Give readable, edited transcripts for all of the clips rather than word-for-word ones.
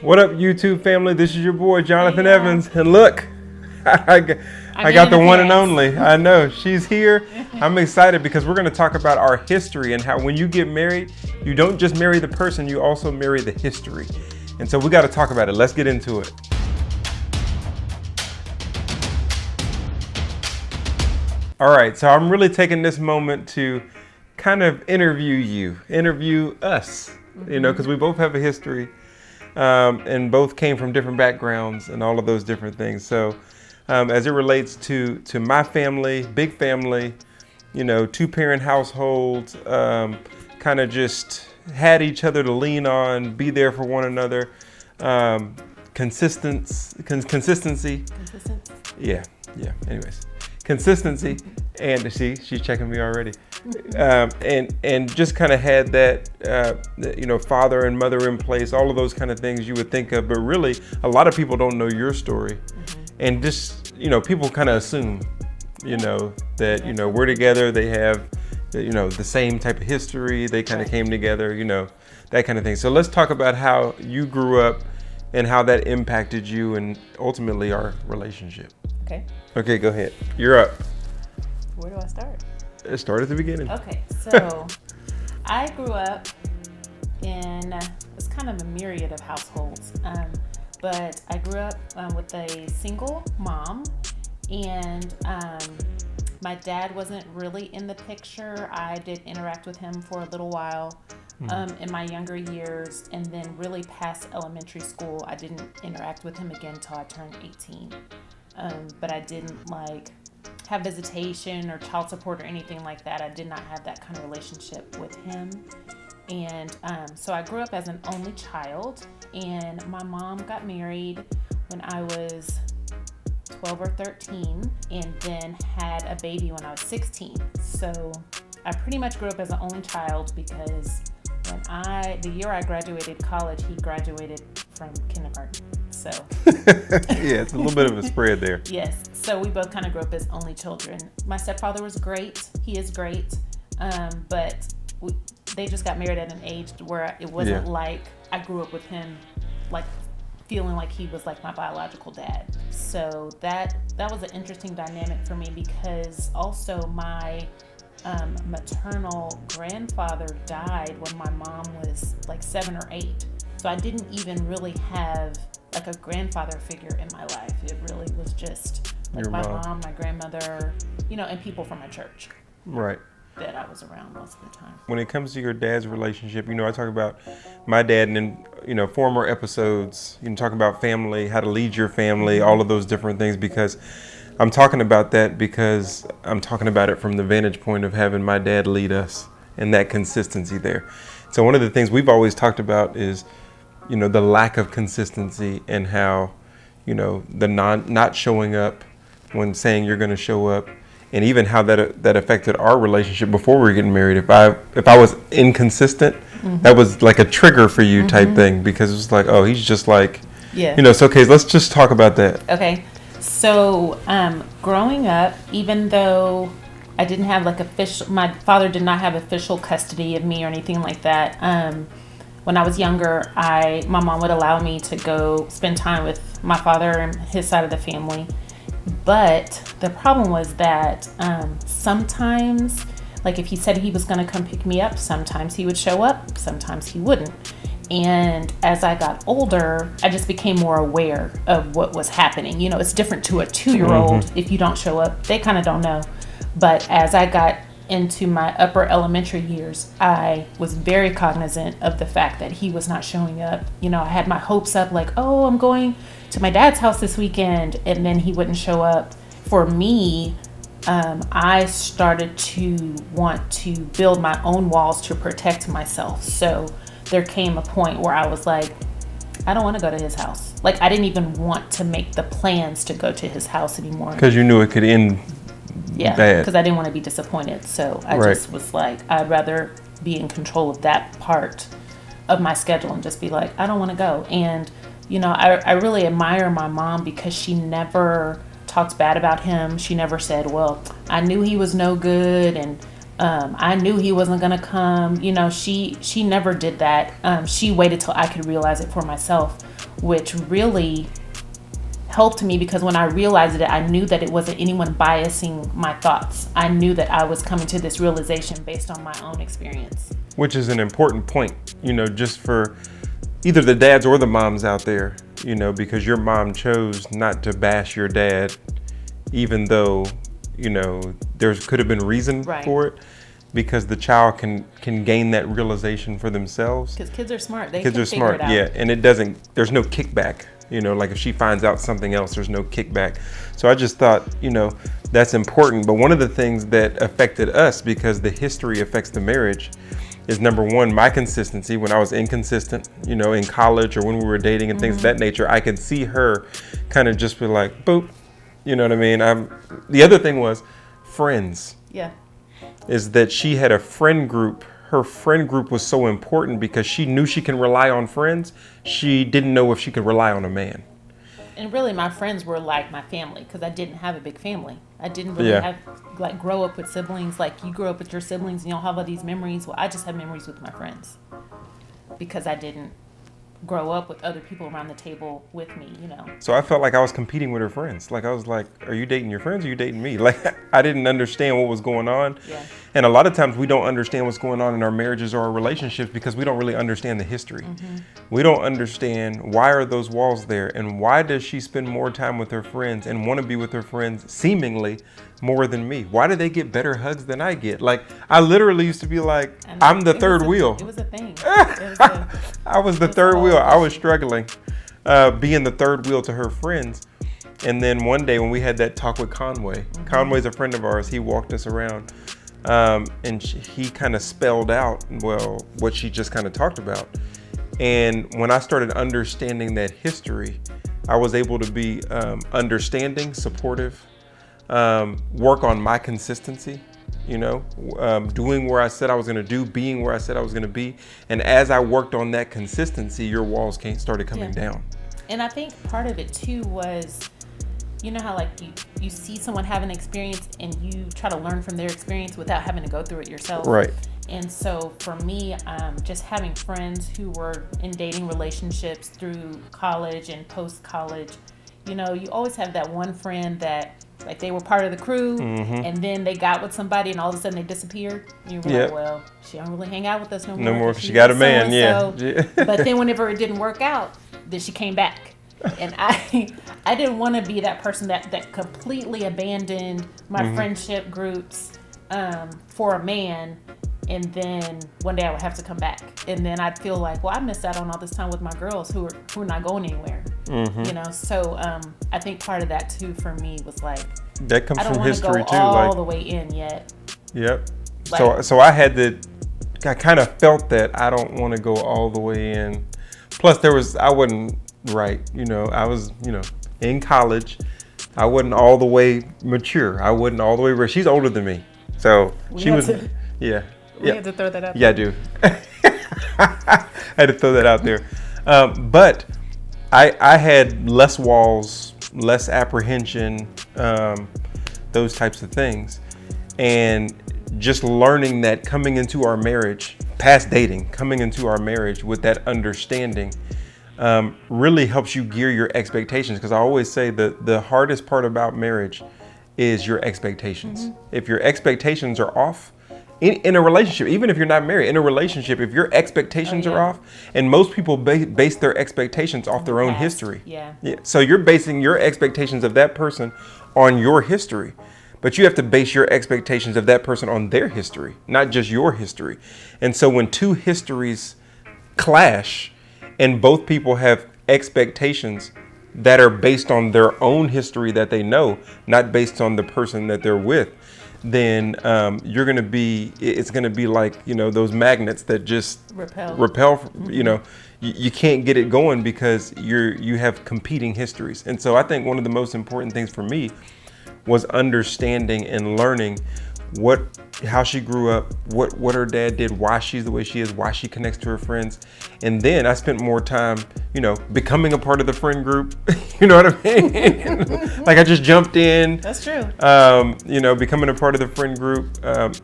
What up, YouTube family? This is your boy, Jonathan Evans. And look, I got the one and only. I know, she's here. I'm excited because we're going to talk about our history and how when you get married, you don't just marry the person, you also marry the history. And so we got to talk about it. Let's get into it. All right, so I'm really taking this moment to kind of interview us, you know, because we both have a history. And both came from different backgrounds and all of those different things. So as it relates to my family, big family, you know, 2-parent household, kind of just had each other to lean on, be there for one another. Consistency. Yeah. Anyways, consistency. And she's checking me already. And just kind of had that, father and mother in place, all of those kind of things you would think of. But really, a lot of people don't know your story. Mm-hmm. And just, people kind of assume, that, we're together. They have, the same type of history. They kind of came together, that kind of thing. So let's talk about how you grew up and how that impacted you and ultimately our relationship. Okay, go ahead. You're up. Where do I start? Start at the beginning. Okay, so I grew up in it's kind of a myriad of households, but I grew up with a single mom, and my dad wasn't really in the picture. I did interact with him for a little while in my younger years, and then really past elementary school, I didn't interact with him again until I turned 18. But I didn't have visitation or child support or anything like that. I did not have that kind of relationship with him. And so I grew up as an only child, and my mom got married when I was 12 or 13 and then had a baby when I was 16. So I pretty much grew up as an only child because the year I graduated college, he graduated from kindergarten. So yeah, it's a little bit of a spread there. Yes. So we both kind of grew up as only children. My stepfather was great. He is great. But they just got married at an age where it wasn't like I grew up with him, feeling like he was like my biological dad. So that was an interesting dynamic for me because also my maternal grandfather died when my mom was 7 or 8. So I didn't even really have a grandfather figure in my life. It really was just my mom, my grandmother, and people from my church. Right. That I was around most of the time. When it comes to your dad's relationship, I talk about my dad and in, former episodes, talk about family, how to lead your family, all of those different things, because I'm talking about that because I'm talking about it from the vantage point of having my dad lead us and that consistency there. So one of the things we've always talked about is, the lack of consistency and how, the not showing up when saying you're going to show up, and even how that affected our relationship before we were getting married. If I was inconsistent, that was like a trigger for you type thing, because it was like, oh, he's just so okay, let's just talk about that. Okay. So, growing up, even though I didn't have my father did not have official custody of me or anything like that. When I was younger, my mom would allow me to go spend time with my father and his side of the family. But the problem was that sometimes, if he said he was going to come pick me up, sometimes he would show up, sometimes he wouldn't. And as I got older, I just became more aware of what was happening. It's different to a 2-year-old. If you don't show up, they kind of don't know. But as I got into my upper elementary years, I was very cognizant of the fact that he was not showing up. I had my hopes up I'm going to my dad's house this weekend, and then he wouldn't show up. For me, I started to want to build my own walls to protect myself. So there came a point where I was like, I don't want to go to his house. I didn't even want to make the plans to go to his house anymore. Because you knew it could end bad. Because I didn't want to be disappointed. So I just was I'd rather be in control of that part of my schedule and just be I don't want to go. And, I really admire my mom because she never talked bad about him. She never said, well, I knew he was no good and I knew he wasn't going to come. She never did that. She waited till I could realize it for myself. which really helped me because when I realized it, I knew that it wasn't anyone biasing my thoughts. I knew that I was coming to this realization based on my own experience. Which is an important point, just for either the dads or the moms out there, because your mom chose not to bash your dad, even though, there could have been reason for it, because the child can gain that realization for themselves. Because kids are smart. They kids can are figure smart, it out. yeah, and there's no kickback. Like if she finds out something else, there's no kickback. So I just thought, that's important. But one of the things that affected us, because the history affects the marriage, is number one, my consistency. When I was inconsistent, in college or when we were dating and things of that nature, I could see her kind of just be like, boop. You know what I mean? The other thing was friends. Yeah. Is that she had a friend group. Her friend group was so important because she knew she can rely on friends. She didn't know if she could rely on a man. And really, my friends were like my family because I didn't have a big family. I didn't really grow up with siblings. Like you grow up with your siblings and you'll have all these memories. Well, I just had memories with my friends because I didn't grow up with other people around the table with me, So I felt like I was competing with her friends. Like I was like, are you dating your friends or are you dating me? Like I didn't understand what was going on. Yeah. And a lot of times we don't understand what's going on in our marriages or our relationships because we don't really understand the history. We don't understand why are those walls there and why does she spend more time with her friends and want to be with her friends seemingly more than me? Why do they get better hugs than I get? Like I literally used to be like, I'm the third wheel. It was a thing. I was the third wheel. I was struggling being the third wheel to her friends. And then one day when we had that talk with Conway, Conway's a friend of ours, he walked us around and he kind of spelled out, what she just kind of talked about. And when I started understanding that history, I was able to be understanding, supportive, work on my consistency, doing where I said I was going to do, being where I said I was going to be. And as I worked on that consistency, your walls started coming down. And I think part of it too was, how like you see someone have an experience and you try to learn from their experience without having to go through it yourself. Right. And so for me, just having friends who were in dating relationships through college and post-college, you always have that one friend that like they were part of the crew and then they got with somebody and all of a sudden they disappeared. You were like, well, she don't really hang out with us no more. No more because she got a man, But then whenever it didn't work out, then she came back. And I didn't want to be that person that completely abandoned my friendship groups for a man. And then one day I would have to come back. And then I'd feel like, well, I missed out on all this time with my girls who are not going anywhere. So I think part of that too for me was like, that comes from history too. I don't want to go all the way in yet. Yep. So I kind of felt that I don't want to go all the way in. Plus I wasn't right. I was, in college. I wasn't all the way mature. I wasn't all the way ready. She's older than me. So she was, yeah. We had to throw that out there. Yeah, I do. I had to throw that out there. But I had less walls, less apprehension, those types of things. And just learning that coming into our marriage, past dating, coming into our marriage with that understanding really helps you gear your expectations. Because I always say that the hardest part about marriage is your expectations. If your expectations are off, in a relationship, even if you're not married, in a relationship, if your expectations are off, and most people base their expectations off their own history. Yeah. So you're basing your expectations of that person on your history, but you have to base your expectations of that person on their history, not just your history. And so when two histories clash and both people have expectations that are based on their own history that they know, not based on the person that they're with, then it's going to be like, those magnets that just repel, you can't get it going because you have competing histories. And so I think one of the most important things for me was understanding and learning what how she grew up, what her dad did, why she's the way she is, why she connects to her friends. And then I spent more time, becoming a part of the friend group. You know what I mean? Like I just jumped in. That's true. Becoming a part of the friend group,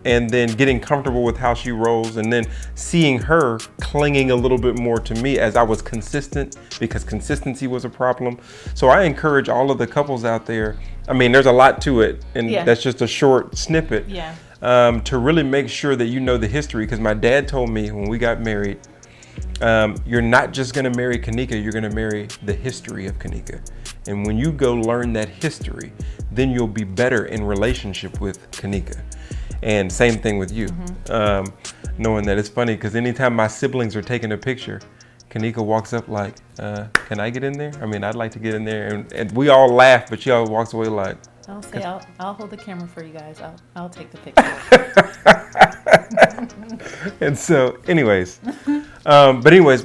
and then getting comfortable with how she rolls, and then seeing her clinging a little bit more to me as I was consistent, because consistency was a problem. So I encourage all of the couples out there. I mean, there's a lot to it, and that's just a short snippet. Yeah. To really make sure that you know the history, because my dad told me when we got married, you're not just going to marry Kanika, you're going to marry the history of Kanika. And when you go learn that history, then you'll be better in relationship with Kanika. And same thing with you. Knowing that, it's funny because anytime my siblings are taking a picture, Kanika walks up like, can I get in there? I mean, I'd like to get in there. And we all laugh, but she always walks away like, I'll say I'll hold the camera for you guys. I'll take the picture. And so, anyways,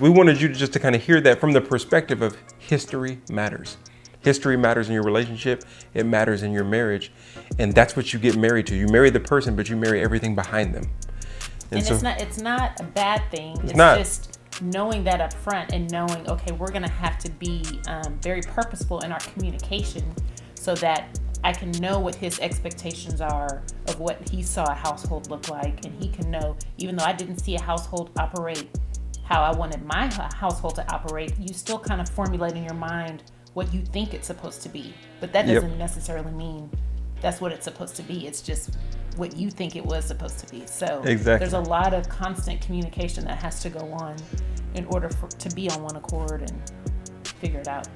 we wanted you just to kind of hear that from the perspective of history matters. History matters in your relationship. It matters in your marriage, and that's what you get married to. You marry the person, but you marry everything behind them. And so, it's not a bad thing. It's not. Just knowing that up front and knowing, okay, we're gonna have to be very purposeful in our communication so that I can know what his expectations are of what he saw a household look like, and he can know, even though I didn't see a household operate how I wanted my household to operate, you still kind of formulate in your mind what you think it's supposed to be. But that doesn't necessarily mean that's what it's supposed to be. It's just what you think it was supposed to be. So there's a lot of constant communication that has to go on in order to be on one accord and figure it out.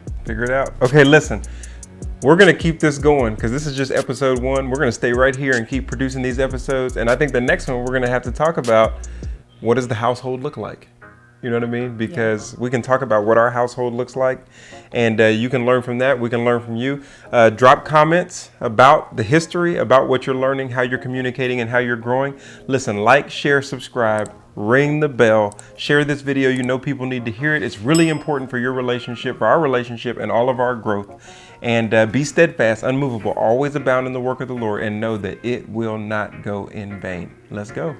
Okay, listen. We're going to keep this going because this is just episode 1. We're going to stay right here and keep producing these episodes. And I think the next one we're going to have to talk about, what does the household look like? You know what I mean? Because we can talk about what our household looks like, and you can learn from that. We can learn from you. Drop comments about the history, about what you're learning, how you're communicating, and how you're growing. Listen, like, share, subscribe, ring the bell, share this video. You know people need to hear it. It's really important for your relationship, for our relationship, and all of our growth. And be steadfast, unmovable, always abound in the work of the Lord, and know that it will not go in vain. Let's go.